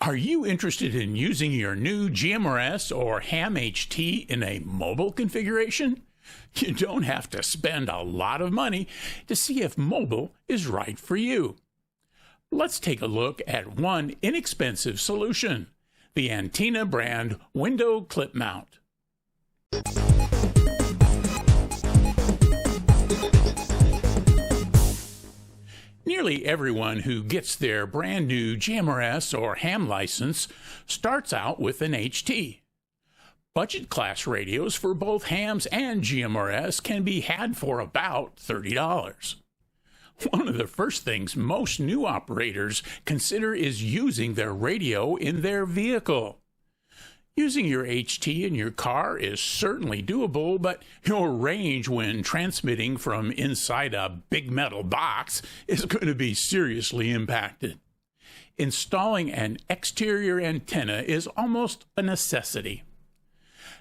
Are you interested in using your new GMRS or ham HT in a mobile configuration? You don't have to spend a lot of money to see if mobile is right for you. Let's take a look at one inexpensive solution, the Anteenna brand window clip mount. Nearly everyone who gets their brand new GMRS or ham license starts out with an HT. Budget class radios for both hams and GMRS can be had for about $30. One of the first things most new operators consider is using their radio in their vehicle. Using your HT in your car is certainly doable, but your range when transmitting from inside a big metal box is going to be seriously impacted. Installing an exterior antenna is almost a necessity.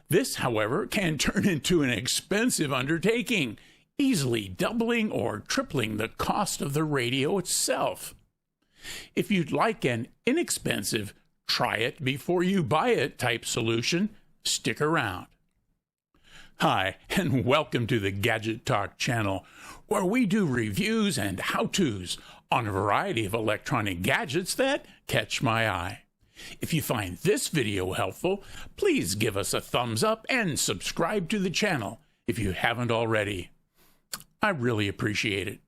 This, however, can turn into an expensive undertaking, easily doubling or tripling the cost of the radio itself. If you'd like an inexpensive, try it before you buy it type solution, stick around. Hi, and welcome to the Gadget Talk channel, where we do reviews and how-tos on a variety of electronic gadgets that catch my eye. If you find this video helpful, please give us a thumbs up and subscribe to the channel if you haven't already. I really appreciate it.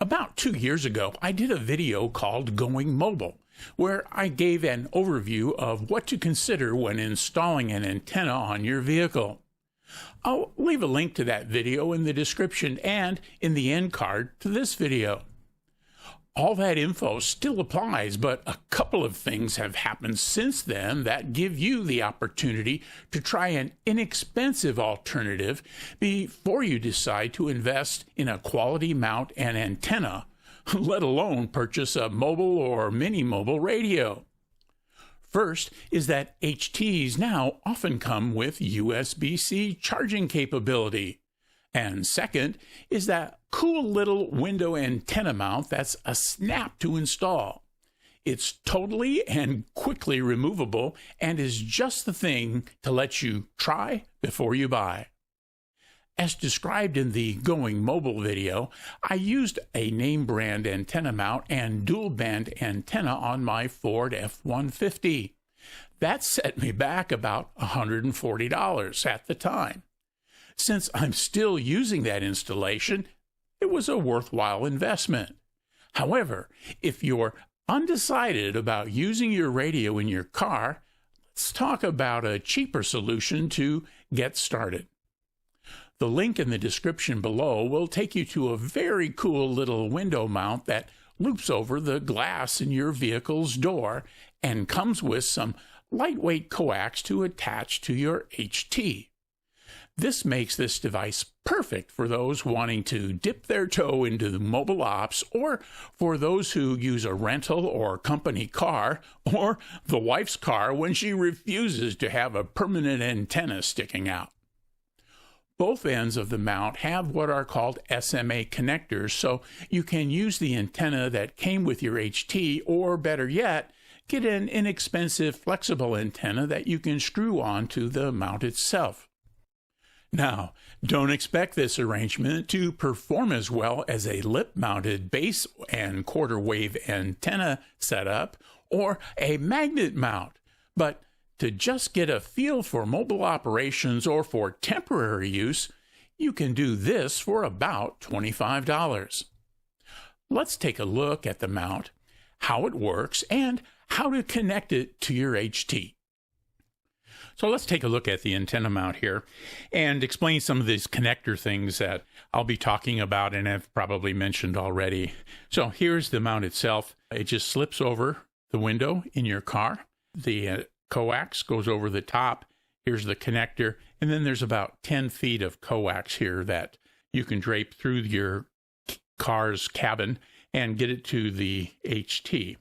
About 2 years ago, I did a video called Going Mobile, where I gave an overview of what to consider when installing an antenna on your vehicle. I'll leave a link to that video in the description and in the end card to this video. All that info still applies, but a couple of things have happened since then that give you the opportunity to try an inexpensive alternative before you decide to invest in a quality mount and antenna, let alone purchase a mobile or mini-mobile radio. First is that HTs now often come with USB-C charging capability. And second is that cool little window antenna mount that's a snap to install. It's totally and quickly removable and is just the thing to let you try before you buy. As described in the Going Mobile video, I used a name brand antenna mount and dual band antenna on my Ford F-150. That set me back about $140 at the time. Since I'm still using that installation, it was a worthwhile investment. However, if you're undecided about using your radio in your car, let's talk about a cheaper solution to get started. The link in the description below will take you to a very cool little window mount that loops over the glass in your vehicle's door and comes with some lightweight coax to attach to your HT. This makes this device perfect for those wanting to dip their toe into the mobile ops, or for those who use a rental or company car, or the wife's car when she refuses to have a permanent antenna sticking out. Both ends of the mount have what are called SMA connectors, so you can use the antenna that came with your HT, or better yet, get an inexpensive flexible antenna that you can screw onto the mount itself. Now, don't expect this arrangement to perform as well as a lip-mounted base and quarter wave antenna setup or a magnet mount, but to just get a feel for mobile operations or for temporary use, you can do this for about $25. Let's take a look at the mount, how it works, and how to connect it to your HT. So let's take a look at the antenna mount here and explain some of these connector things that I'll be talking about and have probably mentioned already. So here's the mount itself. It just slips over the window in your car. The coax goes over the top. Here's the connector. And then there's about 10 feet of coax here that you can drape through your car's cabin and get it to the HT.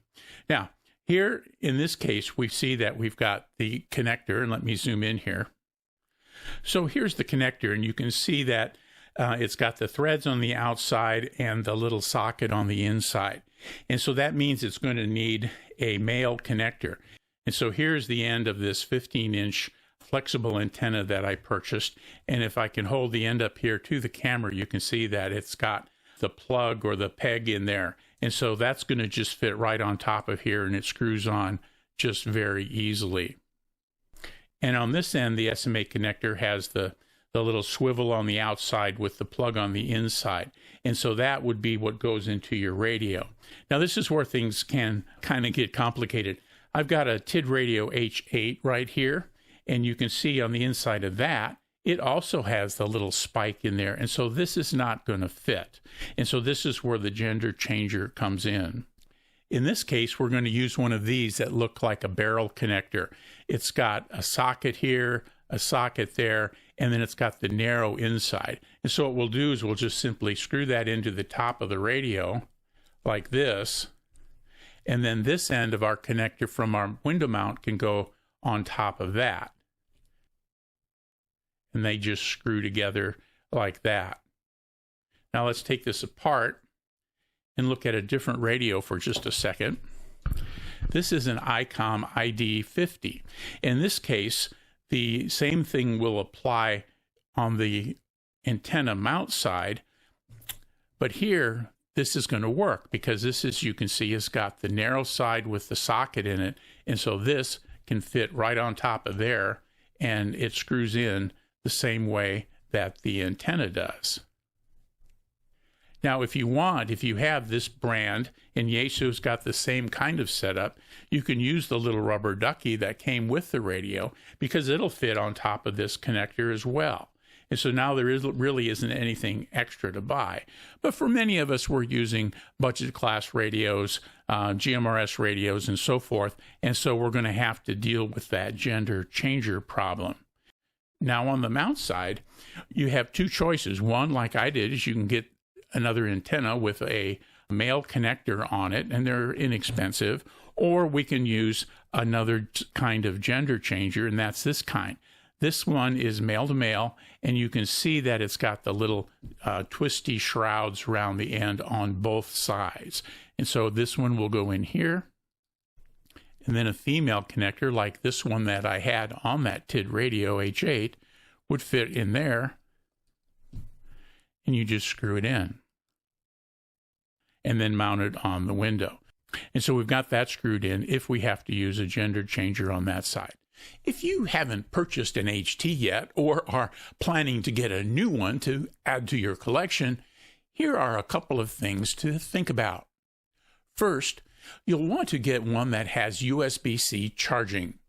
Now, here, in this case, we see that we've got the connector, and let me zoom in here. So here's the connector, and you can see that It's got the threads on the outside and the little socket on the inside. And so that means it's going to need a male connector. And so here's the end of this 15-inch flexible antenna that I purchased. And if I can hold the end up here to the camera, you can see that it's got the plug or the peg in there. And so that's going to just fit right on top of here, and it screws on just very easily. And on this end, the SMA connector has the little swivel on the outside with the plug on the inside. And so that would be what goes into your radio. Now, this is where things can kind of get complicated. I've got a TID radio H8 right here, and you can see on the inside of that, it also has the little spike in there. And so this is not going to fit. And so this is where the gender changer comes in. In this case, we're going to use one of these that look like a barrel connector. It's got a socket here, a socket there, and then it's got the narrow inside. And so what we'll do is we'll just simply screw that into the top of the radio like this. And then this end of our connector from our window mount can go on top of that. And they just screw together like that. Now let's take this apart and look at a different radio for just a second. This is an ICOM ID50. In this case, the same thing will apply on the antenna mount side, but here this is going to work because this, as you can see, has got the narrow side with the socket in it, and so this can fit right on top of there, and it screws in the same way that the antenna does. Now, if you have this brand, and Yaesu's got the same kind of setup, you can use the little rubber ducky that came with the radio because it'll fit on top of this connector as well. And so now there really isn't anything extra to buy. But for many of us, we're using budget class radios, GMRS radios, and so forth. And so we're going to have to deal with that gender changer problem. Now, on the mount side, you have two choices. One, like I did, is you can get another antenna with a male connector on it, and they're inexpensive, or we can use another kind of gender changer, and that's this kind. This one is male to male, and you can see that it's got the little twisty shrouds around the end on both sides. And so this one will go in here, and then a female connector like this one that I had on that TID radio H8 would fit in there, and you just screw it in and then mount it on the window. And so we've got that screwed in if we have to use a gender changer on that side. If you haven't purchased an HT yet or are planning to get a new one to add to your collection, here are a couple of things to think about. First, you'll want to get one that has USB-C charging.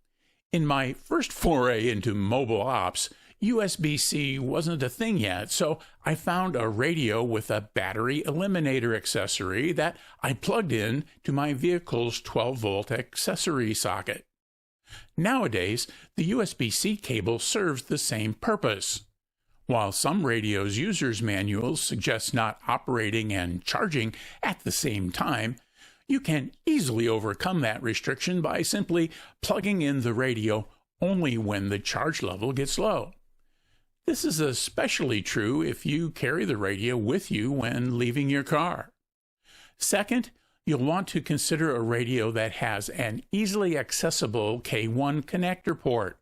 In my first foray into mobile ops, USB-C wasn't a thing yet, so I found a radio with a battery eliminator accessory that I plugged in to my vehicle's 12-volt accessory socket. Nowadays, the USB-C cable serves the same purpose. While some radios' user's manuals suggest not operating and charging at the same time, you can easily overcome that restriction by simply plugging in the radio only when the charge level gets low. This is especially true if you carry the radio with you when leaving your car. Second, you'll want to consider a radio that has an easily accessible K1 connector port.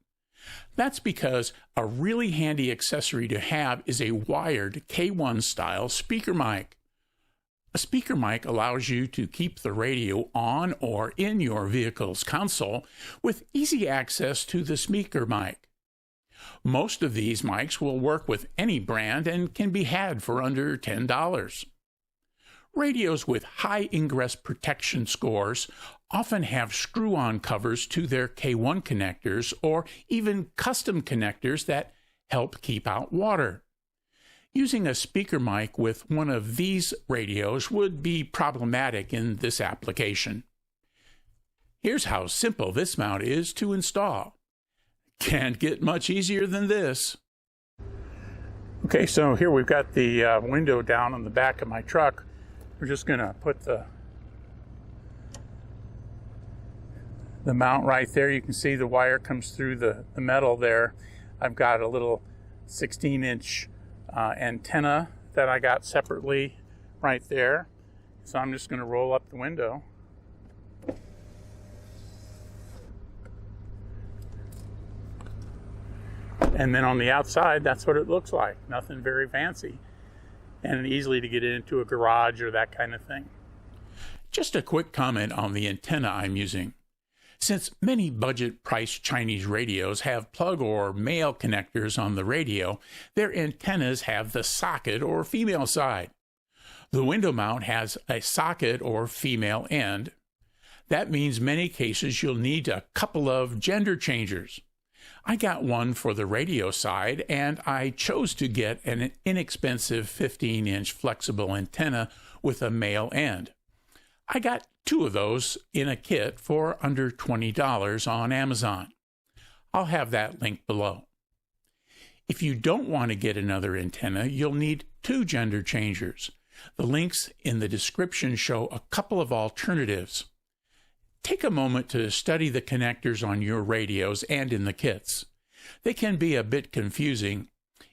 That's because a really handy accessory to have is a wired K1 style speaker mic. A speaker mic allows you to keep the radio on or in your vehicle's console with easy access to the speaker mic. Most of these mics will work with any brand and can be had for under $10. Radios with high ingress protection scores often have screw-on covers to their K1 connectors or even custom connectors that help keep out water. Using a speaker mic with one of these radios would be problematic in this application. Here's how simple this mount is to install. Can't get much easier than this. Okay, so here we've got the window down on the back of my truck. We're just going to put the mount right there. You can see the wire comes through the metal there. I've got a little 16-inch antenna that I got separately right there. So I'm just going to roll up the window. And then on the outside, that's what it looks like. Nothing very fancy, and easily to get into a garage or that kind of thing. Just a quick comment on the antenna I'm using. Since many budget-priced Chinese radios have plug or male connectors on the radio, their antennas have the socket or female side. The window mount has a socket or female end. That means many cases you'll need a couple of gender changers. I got one for the radio side, and I chose to get an inexpensive 15-inch flexible antenna with a male end. I got 2 of those in a kit for under $20 on Amazon. I'll have that link below. If you don't want to get another antenna, you'll need 2 gender changers. The links in the description show a couple of alternatives. Take a moment to study the connectors on your radios and in the kits. They can be a bit confusing.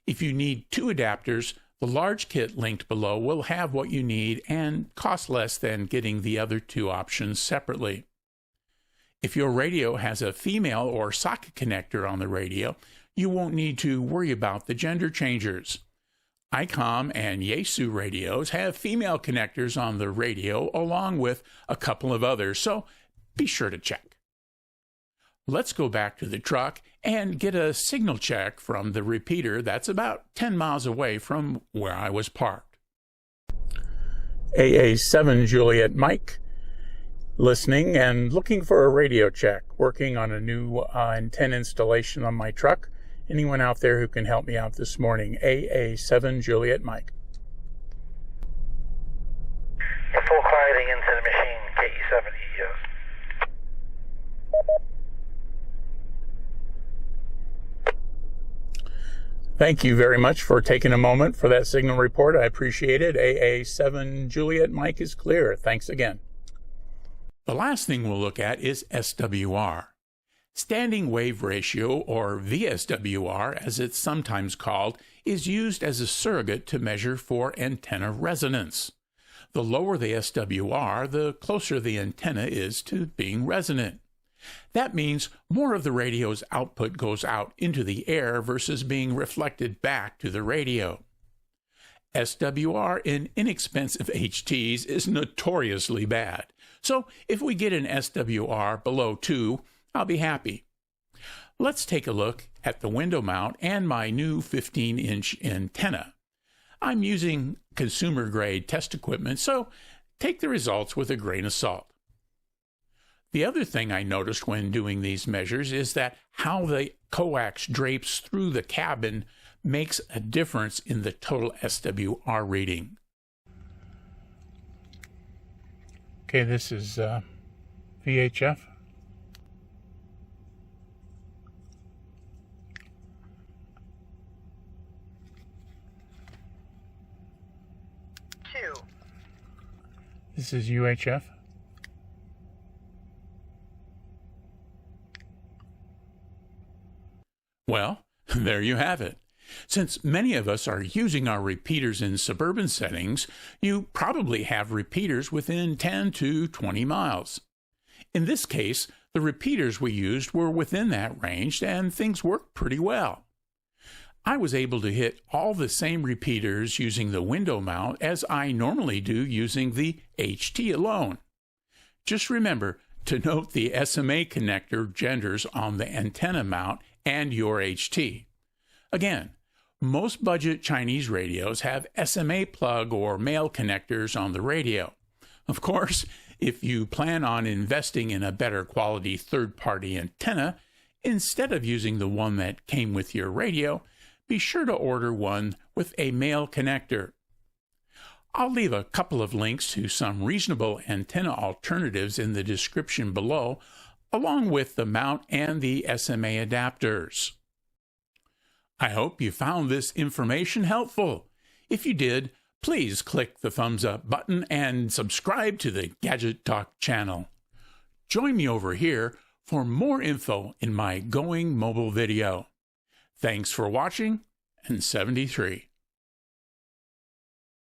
If you need 2 adapters, the large kit linked below will have what you need and cost less than getting the other 2 options separately. If your radio has a female or socket connector on the radio, you won't need to worry about the gender changers. ICOM and Yaesu radios have female connectors on the radio along with a couple of others, so be sure to check. Let's go back to the truck and get a signal check from the repeater that's about 10 miles away from where I was parked. AA7 Juliet Mike, listening and looking for a radio check, working on a new antenna installation on my truck. Anyone out there who can help me out this morning? AA7 Juliet Mike. Full quieting into the machine, KE70 Use. Thank you very much for taking a moment for that signal report. I appreciate it. AA7 Juliet Mike is clear. Thanks again. The last thing we'll look at is SWR. Standing wave ratio, or VSWR as it's sometimes called, is used as a surrogate to measure for antenna resonance. The lower the SWR, the closer the antenna is to being resonant. That means more of the radio's output goes out into the air versus being reflected back to the radio. SWR in inexpensive HTs is notoriously bad, so if we get an SWR below 2, I'll be happy. Let's take a look at the window mount and my new 15-inch antenna. I'm using consumer-grade test equipment, so take the results with a grain of salt. The other thing I noticed when doing these measures is that how the coax drapes through the cabin makes a difference in the total SWR reading. Okay, this is VHF. This is UHF. Well, there you have it. Since many of us are using our repeaters in suburban settings, you probably have repeaters within 10 to 20 miles. In this case, the repeaters we used were within that range and things worked pretty well. I was able to hit all the same repeaters using the window mount as I normally do using the HT alone. Just remember to note the SMA connector genders on the antenna mount and your HT. Again, most budget Chinese radios have SMA plug or male connectors on the radio. Of course, if you plan on investing in a better quality third-party antenna, instead of using the one that came with your radio, be sure to order one with a male connector. I'll leave a couple of links to some reasonable antenna alternatives in the description below, along with the mount and the SMA adapters. I hope you found this information helpful. If you did, please click the thumbs up button and subscribe to the Gadget Talk channel. Join me over here for more info in my Going Mobile video. Thanks for watching, and 73.